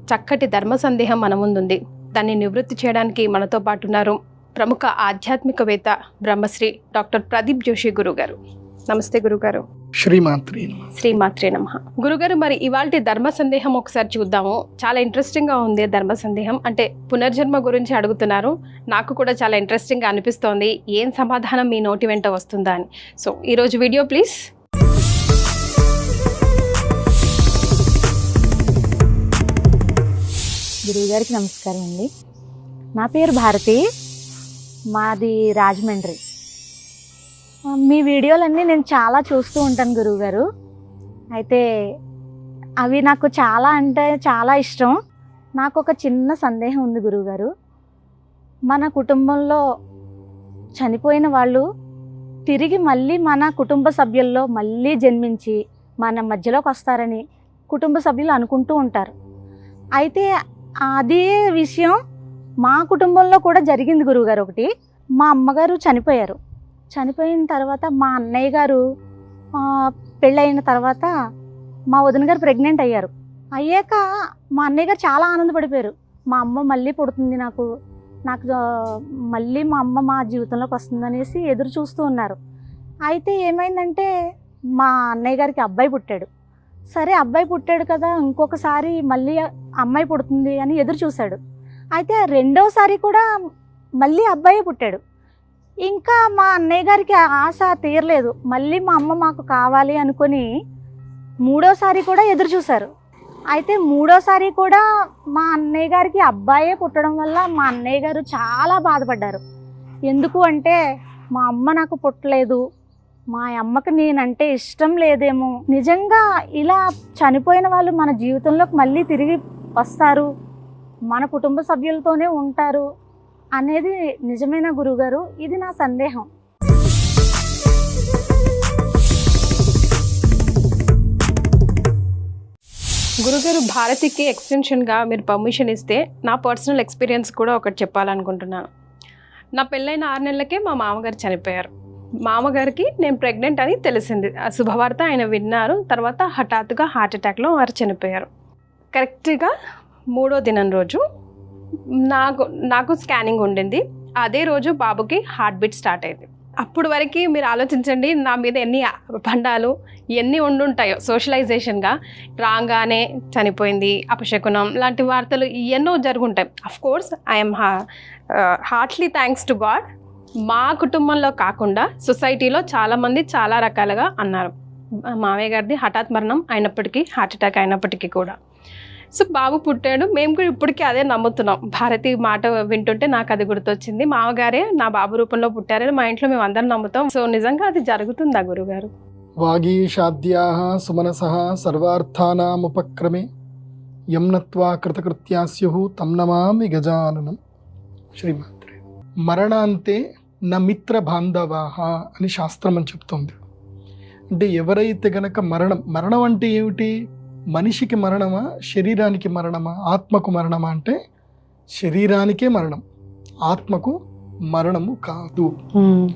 చక్కటి ధర్మ సందేహం మన ముందుంది. దాన్ని నివృత్తి చేయడానికి మనతో పాటు ఉన్నారు ప్రముఖ ఆధ్యాత్మికవేత్త బ్రహ్మశ్రీ డాక్టర్ ప్రదీప్ జోషి గురుగారు. నమస్తే గురుగారు. శ్రీమాత్రే నమః. గురుగారు, మరి ఇవాల్టి ధర్మ సందేహం ఒకసారి చూద్దాము. చాలా ఇంట్రెస్టింగ్ గా ఉంది ధర్మ సందేహం. అంటే పునర్జన్మ గురించి అడుగుతున్నారు. నాకు కూడా చాలా ఇంట్రెస్టింగ్ గా అనిపిస్తోంది. ఏం సమాధానం మీ నోటి వెంట వస్తుందా అని. సో ఈరోజు వీడియో ప్లీజ్. గురువుగారికి నమస్కారం అండి. నా పేరు భారతి, మాది రాజమండ్రి. మీ వీడియోలన్నీ నేను చాలా చూస్తూ ఉంటాను గురువుగారు. అయితే అవి నాకు చాలా అంటే చాలా ఇష్టం. నాకు ఒక చిన్న సందేహం ఉంది గురువుగారు. మన కుటుంబంలో చనిపోయిన వాళ్ళు తిరిగి మళ్ళీ మన కుటుంబ సభ్యుల్లో మళ్ళీ జన్మించి మన మధ్యలోకి వస్తారని కుటుంబ సభ్యులు అనుకుంటూ ఉంటారు. అయితే అదే విషయం మా కుటుంబంలో కూడా జరిగింది గురువుగారు. ఒకటి, మా అమ్మగారు చనిపోయారు. చనిపోయిన తర్వాత మా అన్నయ్య గారు పెళ్ళయిన తర్వాత మా వదిన గారు ప్రెగ్నెంట్ అయ్యారు. అయ్యాక మా అన్నయ్య గారు చాలా ఆనందపడిపోయారు. మా అమ్మ మళ్ళీ పుడుతుంది, నాకు మళ్ళీ మా అమ్మ మా జీవితంలోకి వస్తుందనేసి ఎదురు చూస్తూ ఉన్నారు. అయితే ఏమైందంటే మా అన్నయ్య గారికి అబ్బాయి పుట్టాడు. సరే అబ్బాయి పుట్టాడు కదా, ఇంకొకసారి మళ్ళీ అమ్మాయి పుడుతుంది అని ఎదురు చూశాడు. అయితే రెండోసారి కూడా మళ్ళీ అబ్బాయి పుట్టాడు. ఇంకా మా అన్నయ్య గారికి ఆశ తీరలేదు. మళ్ళీ మా అమ్మ మాకు కావాలి అనుకొని మూడోసారి కూడా ఎదురు చూశారు. అయితే మూడోసారి కూడా మా అన్నయ్య గారికి అబ్బాయే పుట్టడం వల్ల మా అన్నయ్య గారు చాలా బాధపడ్డారు. ఎందుకు అంటే మా అమ్మ నాకు పుట్టలేదు, మా అమ్మకి నేనంటే ఇష్టం లేదేమో, నిజంగా ఇలా చనిపోయిన వాళ్ళు మన జీవితంలోకి మళ్ళీ తిరిగి వస్తారు, మన కుటుంబ సభ్యులతోనే ఉంటారు అనేది నిజమేనా గురువుగారు? ఇది నా సందేహం. గురుగారు, భారతికి ఎక్స్టెన్షన్గా మీరు పర్మిషన్ ఇస్తే నా పర్సనల్ ఎక్స్పీరియన్స్ కూడా ఒకటి చెప్పాలనుకుంటున్నాను. నా పెళ్ళైన 6 నెలలకే మా మామగారు చనిపోయారు. మామగారికి నేను ప్రెగ్నెంట్ అని తెలిసింది. ఆ శుభవార్త ఆయన విన్నారు. తర్వాత హఠాత్తుగా హార్ట్ అటాక్లో వారు చనిపోయారు. కరెక్ట్గా 3వ దినం రోజు నాకు స్కానింగ్ ఉండింది. అదే రోజు బాబుకి హార్ట్ బీట్ స్టార్ట్ అయింది. అప్పుడు వరకు మీరు ఆలోచించండి, నా మీద ఎన్ని బండాలు ఎన్ని ఉండుంటాయో. సోషలైజేషన్గా రాగానే చనిపోయింది, అపశకునం లాంటి వార్తలు ఎన్నో జరుగుంటాయి. Of course I'm heartily thanks to God. మా కుటుంబంలో కాకుండా సొసైటీలో చాలామంది చాలా రకాలుగా అన్నారు. మావయ్య గారిది హఠాత్ మరణం అయినప్పటికీ, హార్ట్ అటాక్ అయినప్పటికీ కూడా. సో బాబు పుట్టాడు. మేము కూడా ఇప్పటికీ అదే నమ్ముతున్నాం. భారతి మాట వింటుంటే నాకు అది గుర్తొచ్చింది. మామగారే నా బాబు రూపంలో పుట్టారని మా ఇంట్లో మేము అందరం నమ్ముతాం. సో నిజంగా అది జరుగుతుందా గురుగారు? వాగీషాద్యాః సుమనసః సర్వార్థానాముపక్రమే యం నత్వా కృతకృత్యాస్యుః తం నమామి గజాననం. శ్రీమాత్రే. మరణాంతే న మిత్ర బాంధవాః అని శాస్త్రం అని చెప్తుంది. అంటే ఎవరైతే గనక మరణం అంటే ఏమిటి? మనిషికి మరణమా, శరీరానికి మరణమా, ఆత్మకు మరణమా అంటే శరీరానికే మరణం, ఆత్మకు మరణము కాదు.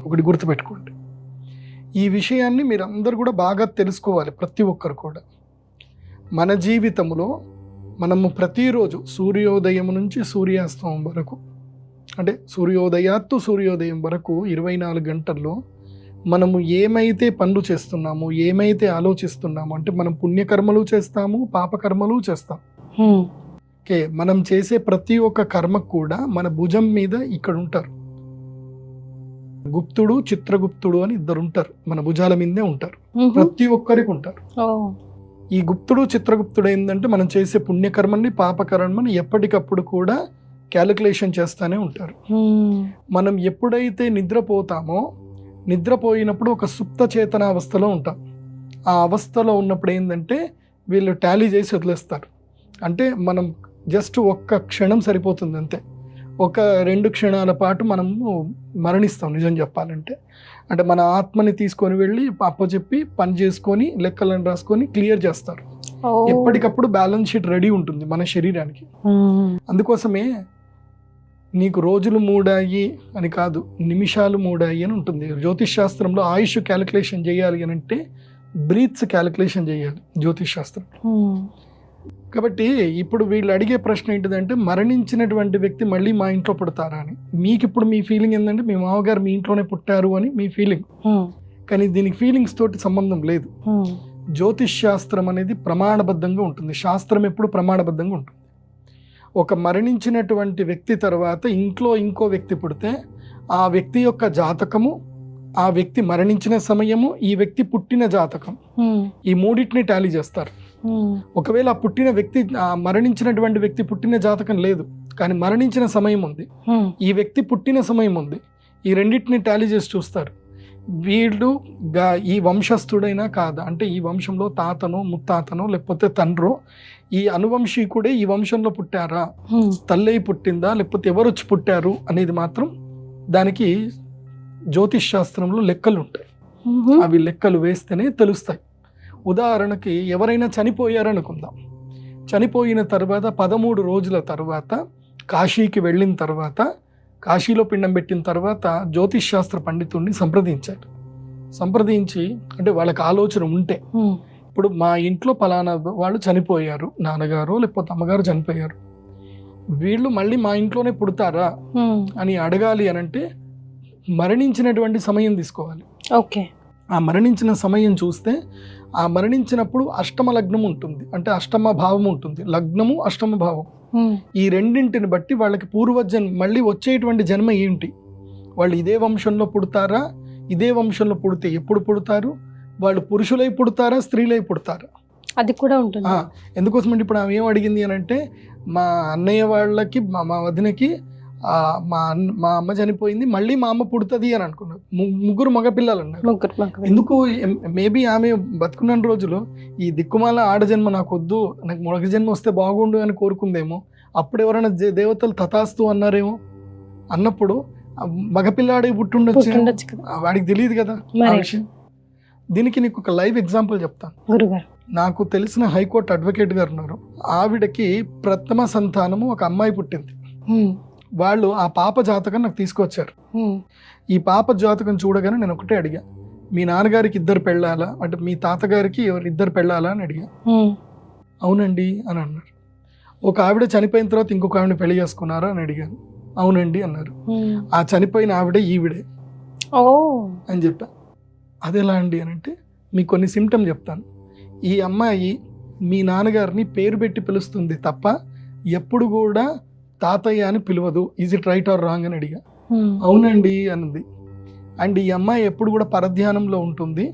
ఒకటి గుర్తుపెట్టుకోండి. ఈ విషయాన్ని మీరు అందరు కూడా బాగా తెలుసుకోవాలి. ప్రతి ఒక్కరు కూడా మన జీవితంలో మనము ప్రతిరోజు సూర్యోదయం నుంచి సూర్యాస్తమం వరకు, అంటే సూర్యోదయాత్తు సూర్యోదయం వరకు 24 గంటల్లో మనము ఏమైతే పనులు చేస్తున్నామో, ఏమైతే ఆలోచిస్తున్నామో, అంటే మనం పుణ్యకర్మలు చేస్తాము, పాపకర్మలు చేస్తాం. ఓకే, మనం చేసే ప్రతి ఒక్క కర్మకు కూడా మన భుజం మీద ఇక్కడ ఉంటారు. గుప్తుడు, చిత్రగుప్తుడు అని 2 ఉంటారు. మన భుజాల మీదే ఉంటారు. ప్రతి ఒక్కరికి ఉంటారు. ఈ గుప్తుడు, చిత్రగుప్తుడు ఏంటంటే మనం చేసే పుణ్యకర్మని, పాపకర్మని ఎప్పటికప్పుడు కూడా క్యాలిక్యులేషన్ చేస్తూనే ఉంటారు. మనం ఎప్పుడైతే నిద్రపోతామో, నిద్రపోయినప్పుడు ఒక సుప్త చేతన అవస్థలో ఉంటాం. ఆ అవస్థలో ఉన్నప్పుడు ఏంటంటే వీళ్ళు టాలీ చేసి వదిలేస్తారు. అంటే మనం జస్ట్ ఒక్క క్షణం సరిపోతుంది అంతే. ఒక 2 క్షణాల పాటు మనము మరణిస్తాం నిజం చెప్పాలంటే. అంటే మన ఆత్మని తీసుకొని వెళ్ళి అప్పచెప్పి పని చేసుకొని లెక్కలను రాసుకొని క్లియర్ చేస్తారు. ఎప్పటికప్పుడు బ్యాలెన్స్ షీట్ రెడీ ఉంటుంది మన శరీరానికి. అందుకోసమే నీకు రోజులు 3 అయ్యి అని కాదు, నిమిషాలు 3 అయ్యి అని ఉంటుంది. జ్యోతిష్ శాస్త్రంలో ఆయుష్ క్యాలిక్యులేషన్ చేయాలి అని అంటే బ్రీత్స్ క్యాలిక్యులేషన్ చేయాలి జ్యోతిష్ శాస్త్రం. కాబట్టి ఇప్పుడు వీళ్ళు అడిగే ప్రశ్న ఏంటిదంటే మరణించినటువంటి వ్యక్తి మళ్ళీ మా ఇంట్లో పుడతారా అని. మీకు ఇప్పుడు మీ ఫీలింగ్ ఏంటంటే మీ మామగారు మీ ఇంట్లోనే పుట్టారు అని మీ ఫీలింగ్, కానీ దీనికి ఫీలింగ్స్ తోటి సంబంధం లేదు. జ్యోతిష్ శాస్త్రం అనేది ప్రమాణబద్ధంగా ఉంటుంది. శాస్త్రం ఎప్పుడు ప్రమాణబద్ధంగా ఉంటుంది. ఒక మరణించినటువంటి వ్యక్తి తర్వాత ఇంట్లో ఇంకో వ్యక్తి పుడితే ఆ వ్యక్తి యొక్క జాతకము, ఆ వ్యక్తి మరణించిన సమయము, ఈ వ్యక్తి పుట్టిన జాతకం, ఈ మూడింటిని టాలీ చేస్తారు. ఒకవేళ ఆ పుట్టిన వ్యక్తి, ఆ మరణించినటువంటి వ్యక్తి పుట్టిన జాతకం లేదు కానీ మరణించిన సమయం ఉంది, ఈ వ్యక్తి పుట్టిన సమయం ఉంది, ఈ రెండింటిని టాలీ చేసి చూస్తారు. వీళ్ళు ఈ వంశస్థుడైనా కాదా, అంటే ఈ వంశంలో తాతనో ముత్తాతనో లేకపోతే తండ్రో ఈ అనువంశీకుడే ఈ వంశంలో పుట్టారా, తల్లై పుట్టిందా లేకపోతే ఎవరు వచ్చి పుట్టారు అనేది మాత్రం దానికి జ్యోతిష్ శాస్త్రంలో లెక్కలు ఉంటాయి. అవి లెక్కలు వేస్తేనే తెలుస్తాయి. ఉదాహరణకి ఎవరైనా చనిపోయారనుకుందాం, చనిపోయిన తర్వాత 13 రోజుల తర్వాత కాశీకి వెళ్ళిన తర్వాత, కాశీలో పిండం పెట్టిన తర్వాత జ్యోతిష్ శాస్త్ర పండితుడిని సంప్రదించారు. సంప్రదించి అంటే వాళ్ళకి ఆలోచన ఉంటే, ఇప్పుడు మా ఇంట్లో పలానా వాళ్ళు చనిపోయారు, నాన్నగారు లేకపోతే అమ్మగారు చనిపోయారు, వీళ్ళు మళ్ళీ మా ఇంట్లోనే పుడతారా అని అడగాలి అని అంటే మరణించినటువంటి సమయం తీసుకోవాలి. ఓకే. ఆ మరణించిన సమయం చూస్తే ఆ మరణించినప్పుడు అష్టమ లగ్నం ఉంటుంది, అంటే అష్టమ భావం ఉంటుంది, లగ్నము అష్టమ భావం. ఈ రెండింటిని బట్టి వాళ్ళకి పూర్వజన్మ మళ్ళీ వచ్చేటువంటి జన్మ ఏంటి, వాళ్ళు ఇదే వంశంలో పుడతారా, ఇదే వంశంలో పుడితే ఎప్పుడు పుడతారు, వాళ్ళు పురుషులై పుడతారా స్త్రీలై పుడతారా, అది కూడా ఉంటుంది. ఎందుకోసమంటే ఇప్పుడు ఆమె ఏం అడిగింది అని అంటే మా అన్నయ్య వాళ్ళకి మా వదినకి మా అమ్మ చనిపోయింది మళ్ళీ మా అమ్మ పుడుతుంది అని అనుకున్నారు. ముగ్గురు మగపిల్లలు అన్నారు. ఎందుకు మేబీ ఆమె బతుకున్న రోజులు ఈ దిక్కుమాల ఆడజన్మ నాకు వద్దు, నాకు మగ జన్మ వస్తే బాగుండు అని కోరుకుందేమో. అప్పుడు ఎవరైనా దేవతలు తథాస్తు అన్నారేమో. అన్నప్పుడు మగపిల్లాడే పుట్టుండొచ్చు, వాడికి తెలియదు కదా ఆ విషయం. దీనికి నీకు ఒక లైవ్ ఎగ్జాంపుల్ చెప్తాను. నాకు తెలిసిన హైకోర్టు అడ్వకేట్ గారు ఉన్నారు. ఆవిడకి ప్రథమ సంతానము ఒక అమ్మాయి పుట్టింది. వాళ్ళు ఆ పాప జాతకం నాకు తీసుకొచ్చారు. ఈ పాప జాతకం చూడగానే నేను ఒకటే అడిగా, మీ నాన్నగారికి 2 పెళ్ళాలా అంటే మీ తాతగారికి 2 పెళ్ళాలా అని అడిగా. అవునండి అని అన్నారు. ఒక ఆవిడ చనిపోయిన తర్వాత ఇంకొక ఆవిడ పెళ్లి చేసుకున్నారా అని అడిగాను. అవునండి అన్నారు. ఆ చనిపోయిన ఆవిడ ఈవిడే అని చెప్పా. అదెలా అండి అని అంటే మీకు కొన్ని సిమ్టమ్ చెప్తాను. ఈ అమ్మాయి మీ నాన్నగారిని పేరు పెట్టి పిలుస్తుంది తప్ప ఎప్పుడు కూడా తాతయ్య అని పిలవదు. Is it right or wrong అని అడిగా. అవునండి అన్నది. అండ్ ఈ అమ్మాయి ఎప్పుడు కూడా పరధ్యానంలో ఉంటుంది,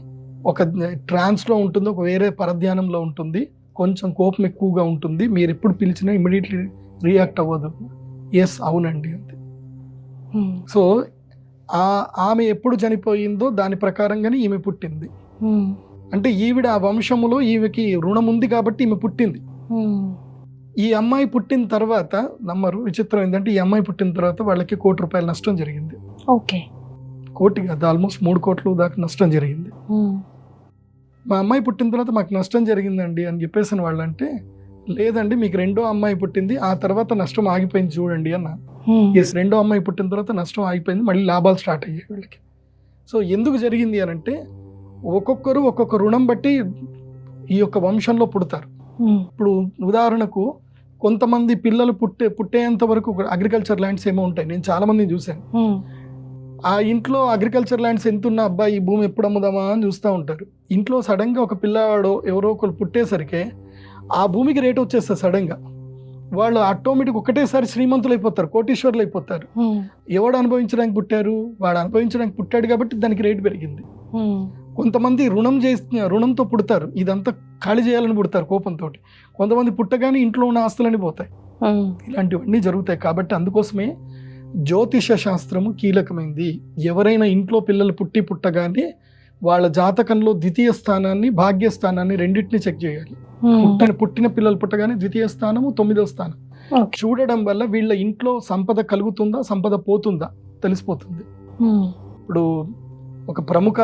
ఒక ట్రాన్స్లో ఉంటుంది, ఒక వేరే పరధ్యానంలో ఉంటుంది, కొంచెం కోపం ఎక్కువగా ఉంటుంది, మీరు ఎప్పుడు పిలిచినా ఇమీడియట్లీ రియాక్ట్ అవ్వదు. ఎస్ అవునండి అంతే. సో ఆమె ఎప్పుడు చనిపోయిందో దాని ప్రకారంగానే ఈమె పుట్టింది. అంటే ఈవిడ ఆ వంశములో ఈమెకి రుణం ఉంది కాబట్టి ఈమె పుట్టింది. ఈ అమ్మాయి పుట్టిన తర్వాత నమ్మరు, విచిత్రం ఏంటంటే ఈ అమ్మాయి పుట్టిన తర్వాత వాళ్ళకి ₹1 కోటి నష్టం జరిగింది. ఓకే. కోటి కాదు, ఆల్మోస్ట్ 3 కోట్ల దాకా నష్టం జరిగింది. మా అమ్మాయి పుట్టిన తర్వాత మాకు నష్టం జరిగిందండి అని చెప్పేసిన వాళ్ళంటే, లేదండి మీకు 2వ అమ్మాయి పుట్టింది, ఆ తర్వాత నష్టం ఆగిపోయింది చూడండి అన్న. ఎస్, 2వ అమ్మాయి పుట్టిన తర్వాత నష్టం ఆగిపోయింది, మళ్ళీ లాభాలు స్టార్ట్ అయ్యాయి వీళ్ళకి. సో ఎందుకు జరిగింది అని అంటే ఒక్కొక్కరు ఒక్కొక్క రుణం బట్టి ఈ యొక్క వంశంలో పుడతారు. ఇప్పుడు ఉదాహరణకు కొంతమంది పిల్లలు పుట్టేంత వరకు అగ్రికల్చర్ ల్యాండ్స్ ఏమో ఉంటాయి. నేను చాలా మందిని చూశాను. ఆ ఇంట్లో అగ్రికల్చర్ ల్యాండ్స్ ఎంత ఉన్న అబ్బాయి ఈ భూమి ఎప్పుడు అమ్ముదామా అని చూస్తూ ఉంటారు. ఇంట్లో సడన్గా ఒక పిల్లవాడు ఎవరో ఒకరు పుట్టేసరికి ఆ భూమికి రేట్ వచ్చేస్తుంది సడన్గా. వాళ్ళు ఆటోమేటిక్ ఒకటేసారి శ్రీమంతులు అయిపోతారు, కోటీశ్వర్లు అయిపోతారు. ఎవడు అనుభవించడానికి పుట్టారు, వాడు అనుభవించడానికి పుట్టాడు కాబట్టి దానికి రేటు పెరిగింది. కొంతమంది రుణంతో పుడతారు, ఇదంతా ఖాళీ చేయాలని పుడతారు కోపంతో. కొంతమంది పుట్టగానే ఇంట్లో ఉన్న ఆస్తులన్నీ పోతాయి. ఇలాంటివన్నీ జరుగుతాయి. కాబట్టి అందుకోసమే జ్యోతిష శాస్త్రము కీలకమైంది. ఎవరైనా ఇంట్లో పిల్లలు పుట్టగానే వాళ్ళ జాతకంలో ద్వితీయ స్థానాన్ని, భాగ్యస్థానాన్ని రెండింటిని చెక్ చేయాలి. పుట్టిన పిల్లలు పుట్టగానే ద్వితీయ స్థానము, 9వ స్థానం చూడడం వల్ల వీళ్ళ ఇంట్లో సంపద కలుగుతుందా, సంపద పోతుందా తెలిసిపోతుంది. ఇప్పుడు ఒక ప్రముఖ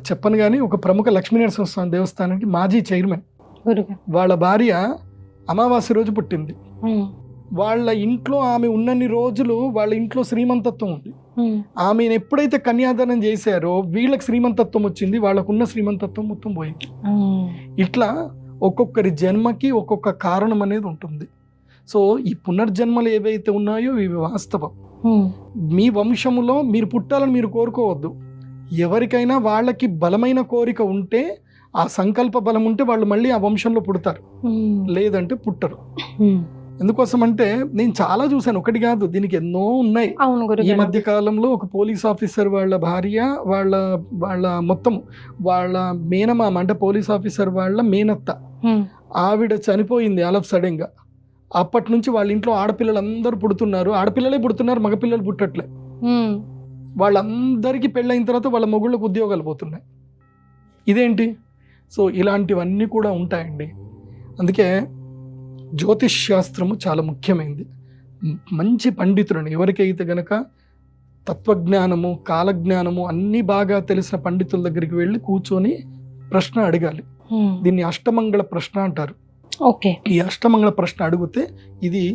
చెప్పను కానీ ఒక ప్రముఖ లక్ష్మీనరసింహ స్వామి దేవస్థానానికి మాజీ చైర్మన్, వాళ్ళ భార్య అమావాస్య రోజు పుట్టింది. వాళ్ళ ఇంట్లో ఆమె ఉన్నన్ని రోజులు వాళ్ళ ఇంట్లో శ్రీమంతత్వం ఉంది. ఆమెను ఎప్పుడైతే కన్యాదానం చేశారో వీళ్ళకి శ్రీమంతత్వం వచ్చింది, వాళ్ళకున్న శ్రీమంతత్వం మొత్తం పోయింది. ఇట్లా ఒక్కొక్కరి జన్మకి ఒక్కొక్క కారణం అనేది ఉంటుంది. సో ఈ పునర్జన్మలు ఏవైతే ఉన్నాయో ఇవి వాస్తవం. మీ వంశములో మీరు పుట్టాలని మీరు కోరుకోవద్దు. ఎవరికైనా వాళ్ళకి బలమైన కోరిక ఉంటే, ఆ సంకల్ప బలం ఉంటే వాళ్ళు మళ్ళీ ఆ వంశంలో పుడతారు, లేదంటే పుట్టరు. ఎందుకోసం అంటే నేను చాలా చూశాను, ఒకటి కాదు, దీనికి ఎన్నో ఉన్నాయి. అవును ఈ గురుగారు. మధ్య కాలంలో ఒక పోలీస్ ఆఫీసర్ వాళ్ళ భార్య వాళ్ళ మొత్తం వాళ్ళ మేనమామ అంటే పోలీస్ ఆఫీసర్ వాళ్ళ మేనత్త ఆవిడ చనిపోయింది ఆల్ ఆఫ్ సడన్ గా. అప్పటి నుంచి వాళ్ళ ఇంట్లో ఆడపిల్లలు అందరూ పుడుతున్నారు, ఆడపిల్లలే పుడుతున్నారు, మగపిల్లలు పుట్టట్లే. వాళ్ళందరికీ పెళ్ళైన తర్వాత వాళ్ళ మొగుళ్ళకు ఉద్యోగాలు పోతున్నాయి. ఇదేంటి? సో ఇలాంటివన్నీ కూడా ఉంటాయండి. అందుకే జ్యోతిష్ శాస్త్రము చాలా ముఖ్యమైనది. మంచి పండితులను, ఎవరికైతే గనక తత్వజ్ఞానము, కాలజ్ఞానము అన్నీ బాగా తెలిసిన పండితుల దగ్గరికి వెళ్ళి కూర్చొని ప్రశ్న అడగాలి. దీన్ని అష్టమంగళ ప్రశ్న అంటారు. ఓకే. ఈ అష్టమంగళ ప్రశ్న అడిగితే ఇది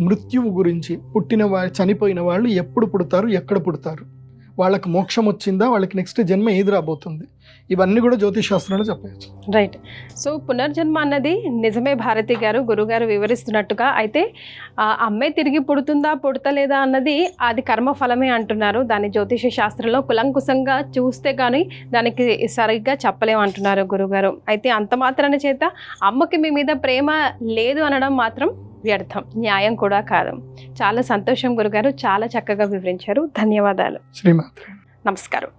మృత్యువు గురించి, చనిపోయిన వాళ్ళు ఎప్పుడు పుడతారు, ఎక్కడ పుడతారు, వాళ్ళకి మోక్షం వచ్చిందా, వాళ్ళకి నెక్స్ట్ జన్మ ఏది రాబోతుంది, ఇవన్నీ కూడా జ్యోతిష్ శాస్త్రంలో చెప్పవచ్చు. రైట్. సో పునర్జన్మ అన్నది నిజమే భారతి గారు, గురుగారు వివరిస్తున్నట్టుగా. అయితే అమ్మాయి తిరిగి పుడుతుందా పుడతలేదా అన్నది అది కర్మఫలమే అంటున్నారు. దాన్ని జ్యోతిష శాస్త్రంలో కులంకుశంగా చూస్తే కానీ దానికి సరిగ్గా చెప్పలేమంటున్నారు గురుగారు. అయితే అంత మాత్రాన చేత అమ్మకి మీ మీద ప్రేమ లేదు అనడం మాత్రం వ్యర్థం, న్యాయం కూడా కాదు. చాలా సంతోషం గురుగారు, చాలా చక్కగా వివరించారు. ధన్యవాదాలు. శ్రీమాత్రే. నమస్కారం.